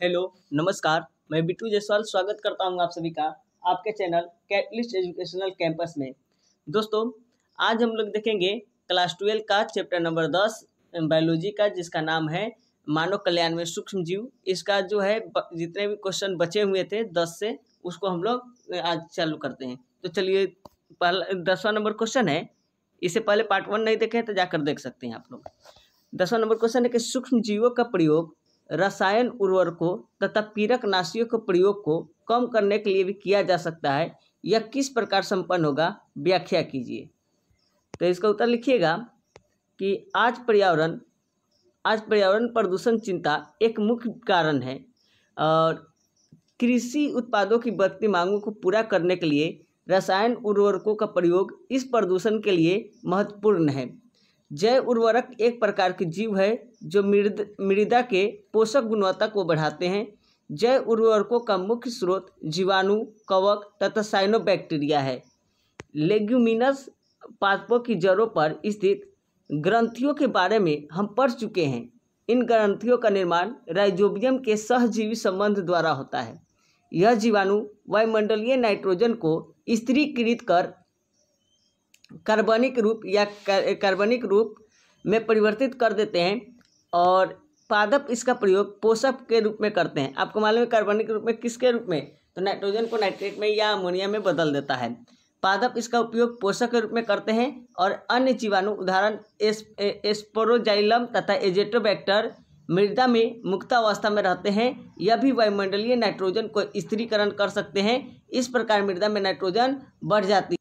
Hello, नमस्कार। मैं बिट्टू जायसवाल स्वागत करता हूं आप सभी का आपके चैनल कैटलिस्ट एजुकेशनल कैंपस में। दोस्तों, आज हम लोग देखेंगे क्लास 12 का चैप्टर नंबर 10 बायोलॉजी का, जिसका नाम है मानव कल्याण में सूक्ष्म जीव। इसका जो है जितने भी क्वेश्चन बचे हुए थे 10 से, उसको हम लोग आज चालू करते हैं। तो चलिए, पहला 10वां नंबर क्वेश्चन है। इससे पहले पार्ट 1 नहीं देखे तो जाकर देख सकते हैं आप लोग। 10वां नंबर क्वेश्चन है कि सूक्ष्म जीवों का प्रयोग रसायन उर्वरकों तथा कीटनाशियों के प्रयोग को कम करने के लिए भी किया जा सकता है। यह किस प्रकार संपन्न होगा, व्याख्या कीजिए। तो इसका उत्तर लिखिएगा कि आज पर्यावरण प्रदूषण चिंता एक मुख्य कारण है और कृषि उत्पादों की बढ़ती मांगों को पूरा करने के लिए रसायन उर्वरकों का प्रयोग इस प्रदूषण के लिए महत्वपूर्ण है। जैव उर्वरक एक प्रकार के जीव है जो मृदा के पोषक गुणवत्ता को बढ़ाते हैं। जैव उर्वरकों का मुख्य स्रोत जीवाणु, कवक तथा साइनोबैक्टीरिया है। लेग्यूमिनस पादपों की जड़ों पर स्थित ग्रंथियों के बारे में हम पढ़ चुके हैं। इन ग्रंथियों का निर्माण राइजोबियम के सहजीवी संबंध द्वारा होता है। यह जीवाणु वायुमंडलीय नाइट्रोजन को स्थिरीकृत कर कार्बनिक रूप में परिवर्तित कर देते हैं और पादप इसका प्रयोग पोषक के रूप में करते हैं। आपको मालूम है कार्बनिक रूप में किसके रूप में, तो नाइट्रोजन को नाइट्रेट में या अमोनिया में बदल देता है। पादप इसका उपयोग पोषक के रूप में करते हैं और अन्य जीवाणु उदाहरण एस्पोरोजाइलम तथा एजेटोबैक्टर मृदा में मुक्तावस्था में रहते हैं। यह भी वायुमंडलीय नाइट्रोजन को स्थिरीकरण कर सकते हैं। इस प्रकार मृदा में नाइट्रोजन बढ़ जाती है।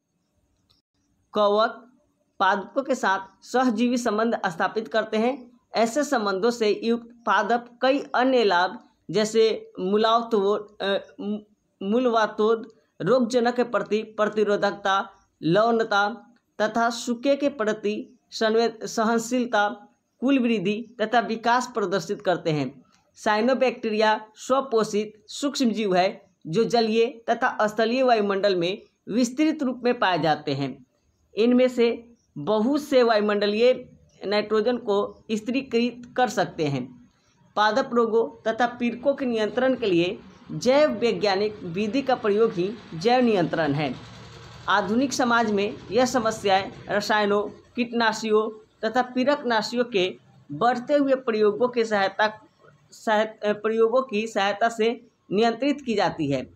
कवक पादपों के साथ सहजीवी संबंध स्थापित करते हैं। ऐसे संबंधों से युक्त पादप कई अन्य लाभ जैसे मूलवातोद, रोगजनक के प्रति प्रतिरोधकता, लवणता तथा सूखे के प्रति सहनशीलता, कुल वृद्धि तथा विकास प्रदर्शित करते हैं। साइनोबैक्टीरिया स्वपोषित सूक्ष्म जीव है जो जलीय तथा स्थलीय वायुमंडल में विस्तृत रूप में पाए जाते हैं। इनमें से बहुत से वायुमंडलीय नाइट्रोजन को स्थिरीकृत कर सकते हैं। पादप रोगों तथा पीड़कों के नियंत्रण के लिए जैव वैज्ञानिक विधि का प्रयोग ही जैव नियंत्रण है। आधुनिक समाज में यह समस्याएं रसायनों, कीटनाशियों तथा पीड़कनाशियों के बढ़ते हुए प्रयोगों की सहायता से नियंत्रित की जाती है।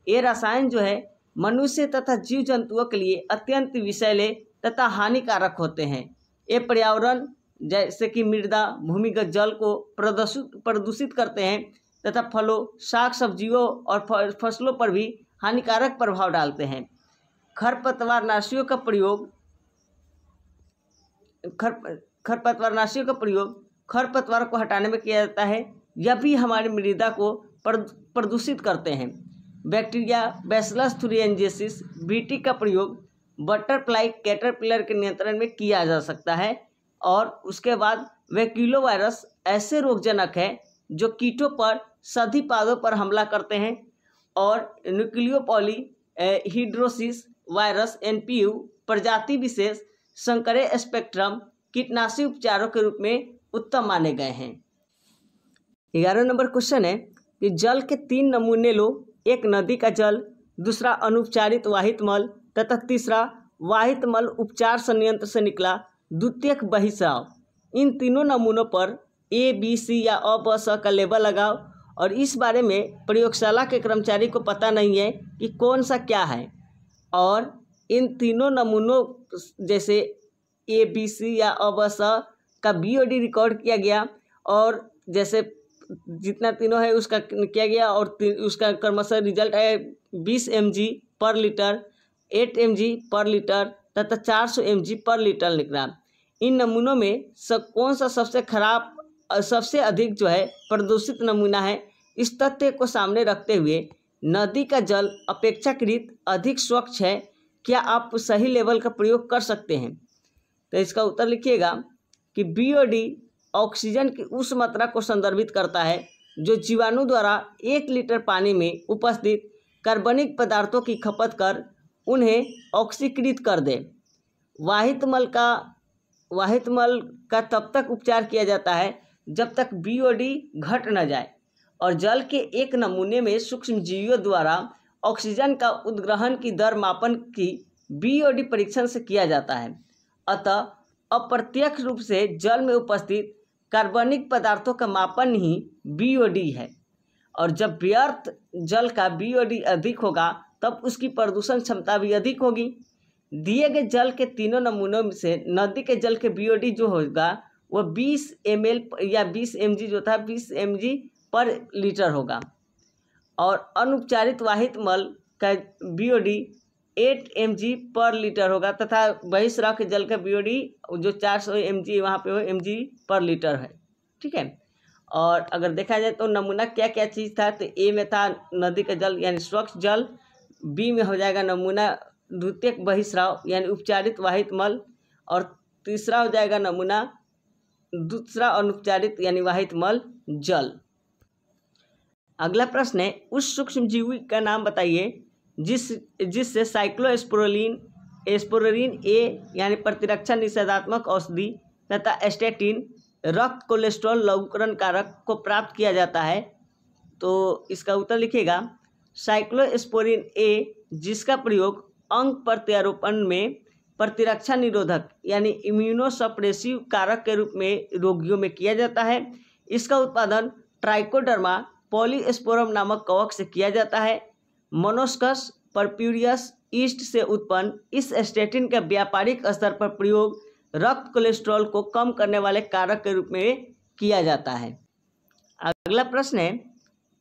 ये रसायन जो है मनुष्य तथा जीव जंतुओं के लिए अत्यंत विषैले तथा हानिकारक होते हैं। ये पर्यावरण जैसे कि मृदा, भूमिगत जल को प्रदूषित करते हैं तथा फलों, शाक सब्जियों और फसलों पर भी हानिकारक प्रभाव डालते हैं। खरपतवारनाशियों का प्रयोग खरपतवार को हटाने में किया जाता है। यह भी हमारी मृदा को प्रदूषित करते हैं। बैक्टीरिया बैसिलस थुरिनजेंसिस बीटी का प्रयोग बटरफ्लाई कैटरपिलर के नियंत्रण में किया जा सकता है। और उसके बाद वैक्यूलोवायरस ऐसे रोगजनक है जो कीटों पर सभी पादों पर हमला करते हैं। और न्यूक्लियोपॉलीहिड्रोसिस वायरस NPU प्रजाति विशेष संकरे स्पेक्ट्रम कीटनाशी उपचारों के रूप में उत्तम माने गए हैं। 11 नंबर क्वेश्चन है कि जल के 3 नमूने लो। एक नदी का जल, दूसरा अनुपचारित वाहित मल तथा तीसरा वाहित मल उपचार संयंत्र से निकला द्वितीयक बहिस्राव। इन तीनों नमूनों पर A, B, C या अ, ब, स का लेबल लगाओ। और इस बारे में प्रयोगशाला के कर्मचारी को पता नहीं है कि कौन सा क्या है। और इन तीनों नमूनों जैसे A, B, C या अ, ब, स का BOD रिकॉर्ड किया गया और जैसे जितना तीनों है उसका किया गया और उसका क्रमशः रिजल्ट है 20 mg पर लीटर, 8 mg पर लीटर तथा 400 mg पर लीटर निकला। इन नमूनों में कौन सा सबसे अधिक जो है प्रदूषित नमूना है। इस तथ्य को सामने रखते हुए नदी का जल अपेक्षाकृत अधिक स्वच्छ है। क्या आप सही लेवल का प्रयोग कर सकते हैं? तो इसका उत्तर लिखिएगा कि BOD ऑक्सीजन की उस मात्रा को संदर्भित करता है जो जीवाणु द्वारा 1 लीटर पानी में उपस्थित कार्बनिक पदार्थों की खपत कर उन्हें ऑक्सीकृत कर दे। वाहित मल का तब तक उपचार किया जाता है जब तक BOD घट न जाए और जल के एक नमूने में सूक्ष्म जीवियों द्वारा ऑक्सीजन का उद्ग्रहण की दर मापन की बीओडी परीक्षण से किया जाता है। अतः अप्रत्यक्ष रूप से जल में उपस्थित कार्बनिक पदार्थों का मापन ही बीओडी है। और जब व्यर्थ जल का बीओडी अधिक होगा तब उसकी प्रदूषण क्षमता भी अधिक होगी। दिए गए जल के तीनों नमूनों से नदी के जल के बीओडी जो होगा वह 20 ml या 20 mg जो था 20 mg पर लीटर होगा। और अनुपचारित वाहित मल का बीओडी 8 mg पर लीटर होगा तथा बहिस्राव के जल का बीओडी जो 400 mg वहाँ पे हो mg पर लीटर है। ठीक है। और अगर देखा जाए तो नमूना क्या क्या चीज़ था, तो ए में था नदी का जल यानी स्वच्छ जल, बी में हो जाएगा नमूना द्वितीयक बहिस्राव यानी उपचारित वाहित मल, और तीसरा हो जाएगा नमूना दूसरा अनुपचारित यानी वाहित मल जल। अगला प्रश्न है, उस सूक्ष्मजीवी का नाम बताइए जिससे साइक्लोस्पोरिन ए यानी प्रतिरक्षा निषेधात्मक औषधि तथा स्टैटिन रक्त कोलेस्ट्रॉल लघुकरण कारक को प्राप्त किया जाता है। तो इसका उत्तर लिखिएगा साइक्लोस्पोरिन ए, जिसका प्रयोग अंग प्रत्यारोपण में प्रतिरक्षा निरोधक यानी इम्यूनोसप्रेसिव कारक के रूप में रोगियों में किया जाता है। इसका उत्पादन ट्राइकोडर्मा पॉलीस्पोरम नामक कवक से किया जाता है। मोनोस्कस परप्यूरियस ईस्ट से उत्पन्न इस स्टैटिन का व्यापारिक स्तर पर प्रयोग रक्त कोलेस्ट्रॉल को कम करने वाले कारक के रूप में किया जाता है। अगला प्रश्न है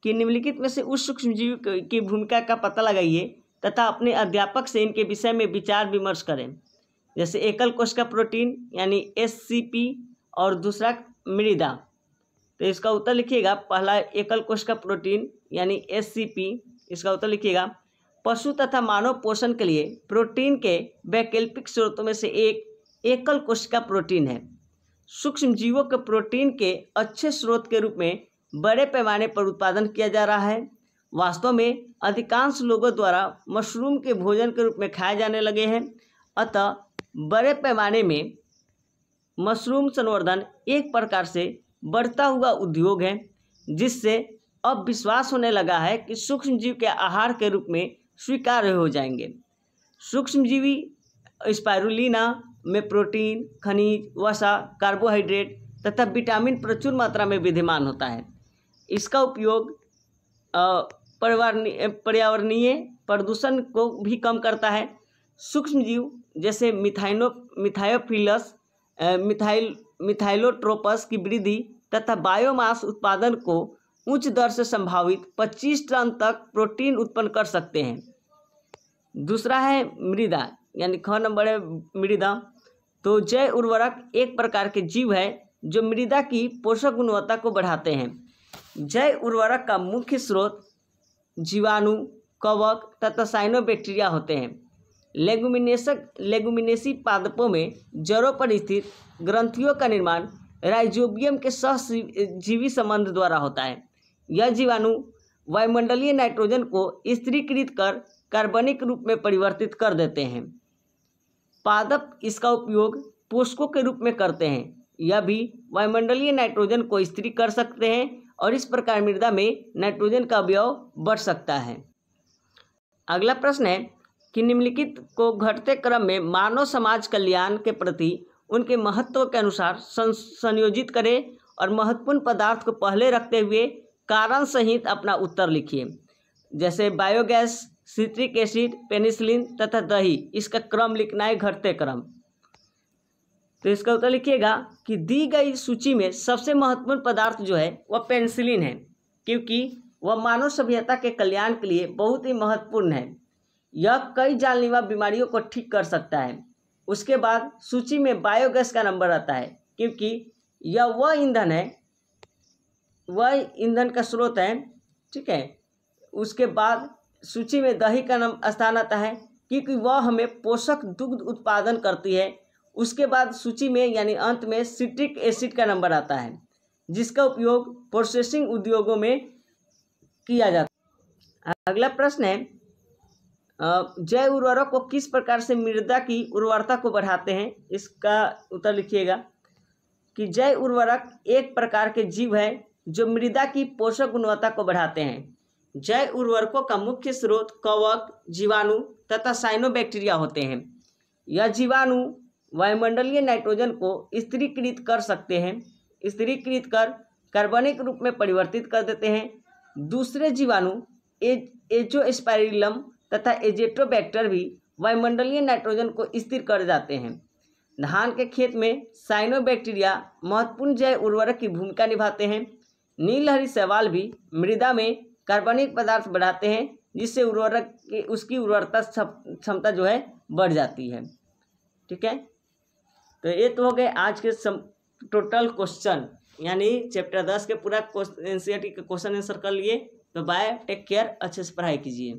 कि निम्नलिखित में से उस सूक्ष्मजीवी की भूमिका का पता लगाइए तथा अपने अध्यापक से इनके विषय में विचार विमर्श करें। जैसे एकल कोशिका प्रोटीन यानी SCP और दूसरा मृदा। तो इसका उत्तर लिखिएगा, पहला एकल कोशिका प्रोटीन यानी SCP, इसका उत्तर लिखिएगा पशु तथा मानव पोषण के लिए प्रोटीन के वैकल्पिक स्रोतों में से एक एकल कोशिका प्रोटीन है। सूक्ष्म जीवों के प्रोटीन के अच्छे स्रोत के रूप में बड़े पैमाने पर उत्पादन किया जा रहा है। वास्तव में अधिकांश लोगों द्वारा मशरूम के भोजन के रूप में खाए जाने लगे हैं। अतः बड़े पैमाने में मशरूम संवर्धन एक प्रकार से बढ़ता हुआ उद्योग है, जिससे अब विश्वास होने लगा है कि सूक्ष्मजीव के आहार के रूप में स्वीकार्य हो जाएंगे। सूक्ष्मजीवी स्पाइरुलिना में प्रोटीन, खनिज, वसा, कार्बोहाइड्रेट तथा विटामिन प्रचुर मात्रा में विद्यमान होता है। इसका उपयोग पर्यावरणीय प्रदूषण को भी कम करता है। सूक्ष्मजीव जैसे मिथायोफिलस, मिथाइलोट्रोपस की वृद्धि तथा बायोमास उत्पादन को उच्च दर से संभावित 25 टन तक प्रोटीन उत्पन्न कर सकते हैं। दूसरा है मृदा यानी ख नंबर है मृदा। तो जैव उर्वरक एक प्रकार के जीव है जो मृदा की पोषक गुणवत्ता को बढ़ाते हैं। जैव उर्वरक का मुख्य स्रोत जीवाणु, कवक तथा साइनोबैक्टीरिया होते हैं। लेगुमिनेसी पादपों में जड़ों पर स्थित ग्रंथियों का निर्माण राइजोबियम के सहजीवी संबंध द्वारा होता है। यह जीवाणु वायुमंडलीय नाइट्रोजन को स्थिरीकृत कर कार्बनिक रूप में परिवर्तित कर देते हैं। पादप इसका उपयोग पोषकों के रूप में करते हैं। यह भी वायुमंडलीय नाइट्रोजन को स्थिर कर सकते हैं और इस प्रकार मृदा में नाइट्रोजन का अवयव बढ़ सकता है। अगला प्रश्न है कि निम्नलिखित को घटते क्रम में मानव समाज कल्याण के प्रति उनके महत्व के अनुसार संयोजित करें और महत्वपूर्ण पदार्थ को पहले रखते हुए कारण सहित अपना उत्तर लिखिए। जैसे बायोगैस, सिट्रिक एसिड, पेनिसिलिन तथा दही, इसका क्रम लिखना है घटते क्रम। तो इसका उत्तर लिखिएगा कि दी गई सूची में सबसे महत्वपूर्ण पदार्थ जो है वह पेनिसिलिन है, क्योंकि वह मानव सभ्यता के कल्याण के लिए बहुत ही महत्वपूर्ण है। यह कई जानलेवा बीमारियों को ठीक कर सकता है। उसके बाद सूची में बायोगैस का नंबर आता है, क्योंकि यह वह ईंधन है, वह ईंधन का स्रोत है। ठीक है। उसके बाद सूची में दही का स्थान आता है, क्योंकि वह हमें पोषक दुग्ध उत्पादन करती है। उसके बाद सूची में यानी अंत में सिट्रिक एसिड का नंबर आता है, जिसका उपयोग प्रोसेसिंग उद्योगों में किया जाता है। अगला प्रश्न है जैव उर्वरक को किस प्रकार से मृदा की उर्वरता को बढ़ाते हैं। इसका उत्तर लिखिएगा कि जैव उर्वरक एक प्रकार के जीव है जो मृदा की पोषक गुणवत्ता को बढ़ाते हैं। जैव उर्वरकों का मुख्य स्रोत कवक, जीवाणु तथा साइनोबैक्टीरिया होते हैं। यह जीवाणु वायुमंडलीय नाइट्रोजन को स्थिरीकृत कर सकते हैं, स्थिरीकृत कर कार्बनिक रूप में परिवर्तित कर देते हैं। दूसरे जीवाणु एजोस्पाइरिलम तथा एजेटोबैक्टर भी वायुमंडलीय नाइट्रोजन को स्थिर कर जाते हैं। धान के खेत में साइनोबैक्टीरिया महत्वपूर्ण जैव उर्वरक की भूमिका निभाते हैं। नीलहरी शैवाल भी मृदा में कार्बनिक पदार्थ बढ़ाते हैं, जिससे उर्वरक की उसकी उर्वरता क्षमता जो है बढ़ जाती है। ठीक है, तो ये तो हो गए आज के टोटल क्वेश्चन, यानी चैप्टर 10 के पूरा एनसीईआरटी के क्वेश्चन आंसर कर लिए। तो बाय, टेक केयर, अच्छे से पढ़ाई कीजिए।